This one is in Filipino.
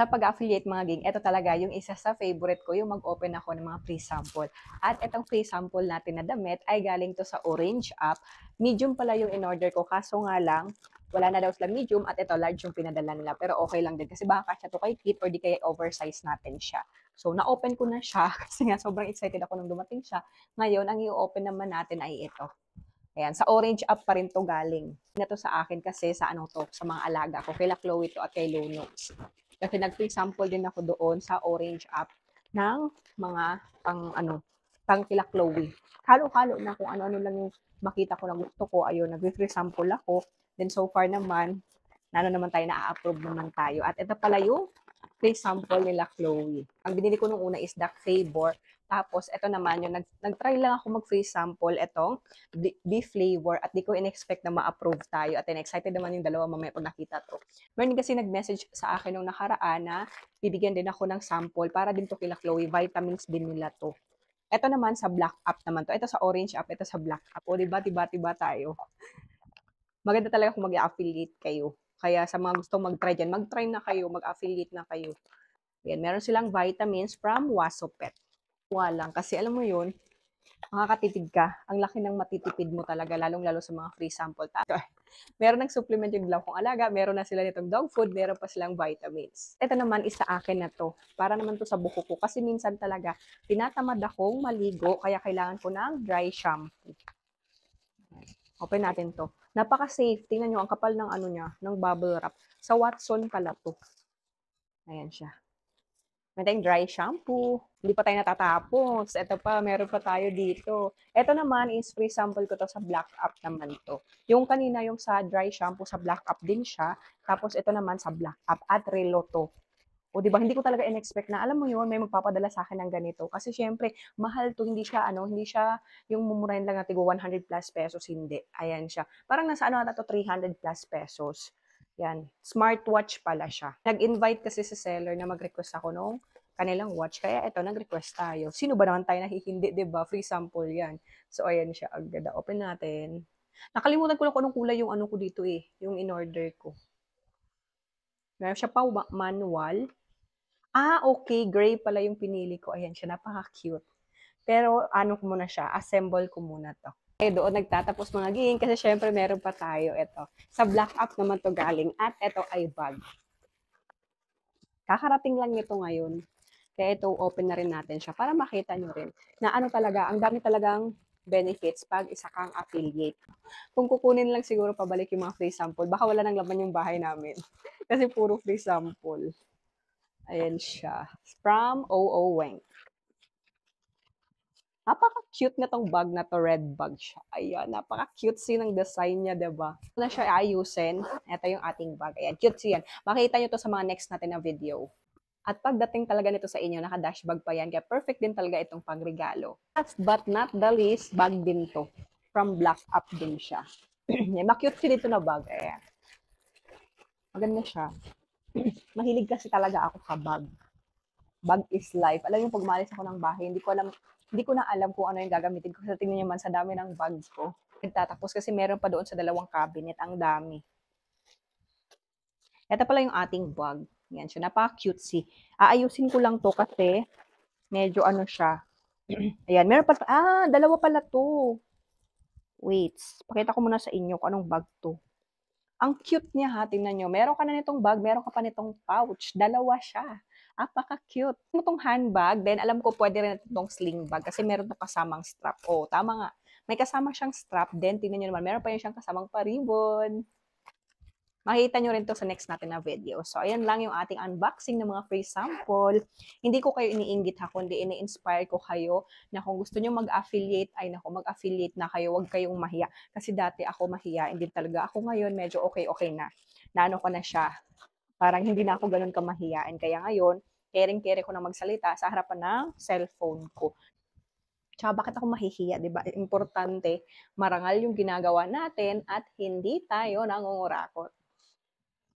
Sa pag-affiliate mga ging, ito talaga yung isa sa favorite ko, yung mag-open ako ng mga free sample. At itong free sample natin na damit ay galing to sa Orange app. Medium pala yung in-order ko, kaso nga lang, wala na daw sila medium at ito large yung pinadala nila. Pero okay lang din kasi baka siya to kay kit or di kaya oversize natin siya. So, na-open ko na siya kasi nga sobrang excited ako nung dumating siya. Ngayon, ang i-open naman natin ay ito. Ayan, sa Orange app pa rin to galing. Na to sa akin kasi sa ano to, sa mga alaga ko. Kay Chloe to at kay Lunox. Kasi nag-free sample din ako doon sa Orange app ng mga pang kila Chloe. Halo-halo na kung ano-ano lang yung makita ko na gusto ko. Ayun, nag-free sample ako. Then so far naman, naman tayo, na-approve naman tayo. At ito pala yung free sample nila Chloe. Ang binili ko nung una is the Favor. Tapos, ito naman, yung nag-try lang ako mag-free sample itong beef flavor at di ko in-expect na ma-approve tayo. At excited naman yung dalawa mamaya pag nakita to. Meron kasi nag-message sa akin nung nakaraan na bibigyan din ako ng sample para din to kila Chloe. Vitamins din nila to. Ito naman sa black app naman to. Ito sa orange app, ito sa black app. O diba, tiba tayo. Maganda talaga kung mag-affiliate kayo. Kaya sa mga gusto mag-try dyan, mag-try na kayo, mag-affiliate na kayo. Yan, meron silang vitamins from Wasopet. Walang, kasi alam mo yun, makakatipid ka. Ang laki ng matitipid mo talaga, lalong-lalo sa mga free sample. Meron ng supplement yung dalaw kong alaga, meron na sila nitong dog food, meron pa silang vitamins. Ito naman is sa akin na to. Para naman to sa buko ko. Kasi minsan talaga, tinatamad akong maligo, kaya kailangan ko ng dry shampoo. Open natin to. Napaka-safe. Tingnan nyo, ang kapal ng ano niya, ng bubble wrap. Sa Watson pala to. Ayan siya. May tayong dry shampoo. Hindi pa tayo natatapos. Ito pa, meron pa tayo dito. Ito naman is free sample ko to sa Black Up naman to. Yung kanina, yung sa dry shampoo sa Black Up din siya. Tapos ito naman sa Black Up at Relo to. O di ba hindi ko talaga in-expect na alam mo yun, may magpapadala sa akin ng ganito. Kasi syempre, mahal to, hindi siya hindi siya yung mumurahin lang natin 100 plus pesos, hindi. Ayan siya. Parang nasa na to 300 plus pesos. Yan. Smartwatch pala siya. Nag-invite kasi sa seller na mag-request ako nung kanilang watch. Kaya ito, nag-request tayo. Sino ba naman tayo nahihindi, di ba? Free sample yan. So, ayan siya. Agad. Open natin. Nakalimutan ko lang kung anong kulay yung ano ko dito yung in-order ko. Meron siya pa manual. Okay. Gray pala yung pinili ko. Ayan siya. Napaka-cute. Pero ano ko muna siya. Assemble ko muna to. Doon nagtatapos mga ging kasi syempre meron pa tayo. Ito. Sa Black Up naman to galing. At ito ay bag. Kakarating lang nito ngayon. Kaya ito, open na rin natin siya para makita nyo rin na ano talaga, ang dami talagang benefits pag isa kang affiliate. Kung kukunin lang siguro pabalik yung mga free sample, baka wala nang laman yung bahay namin. Kasi puro free sample. Ayan siya. From OO Weng. Napaka-cute na tong bag na to. Red bag siya. Ayan, napaka-cutesy ng design niya, diba? Kung na siya ayusin, ito yung ating bag. Ayan, cutesy yan. Makita nyo to sa mga next natin na video. At pagdating talaga nito sa inyo, naka-dash bag pa yan. Kaya perfect din talaga itong pangregalo. Last but not the least, bag din to. From Black Up din siya. Makute dito na bag. Ayan. Maganda siya. Mahilig kasi talaga ako sa bag. Bag is life. Alam mo, pag malis ako ng bahay, hindi ko na alam kung ano yung gagamitin ko. Kasi tingnan nyo man sa dami ng bags ko. Nagtatapos kasi meron pa doon sa dalawang cabinet. Ang dami. Ito pala yung ating bag. Yan siya. Napaka-cutesy. Aayusin ko lang to kasi medyo ano siya. Ayan. Meron pa. Dalawa pala to. Wait. Pakita ko muna sa inyo kung anong bag to. Ang cute niya ha. Tingnan nyo. Meron ka na nitong bag. Meron ka pa nitong pouch. Dalawa siya. Apaka-cute. Itong handbag, then alam ko pwede rin itong sling bag kasi meron itong kasamang strap. Tama nga. May kasama siyang strap, then tingnan nyo naman, meron pa yun siyang kasamang pa-ribbon. Makikita nyo rin to sa next natin na video. So, ayan lang yung ating unboxing ng mga free sample. Hindi ko kayo iniinggit ha, kundi ini-inspire ko kayo na kung gusto nyo mag-affiliate, mag-affiliate na kayo, huwag kayong mahiya. Kasi dati ako mahiya, hindi talaga ako ngayon, medyo okay na. Naano ko na siya. Parang hindi na ako ganun kamahiyain. Kaya ngayon, caring-care ko na magsalita sa harapan ng cellphone ko. Tsaka bakit ako mahihiya, di ba? Importante, marangal yung ginagawa natin at hindi tayo nangungurakot.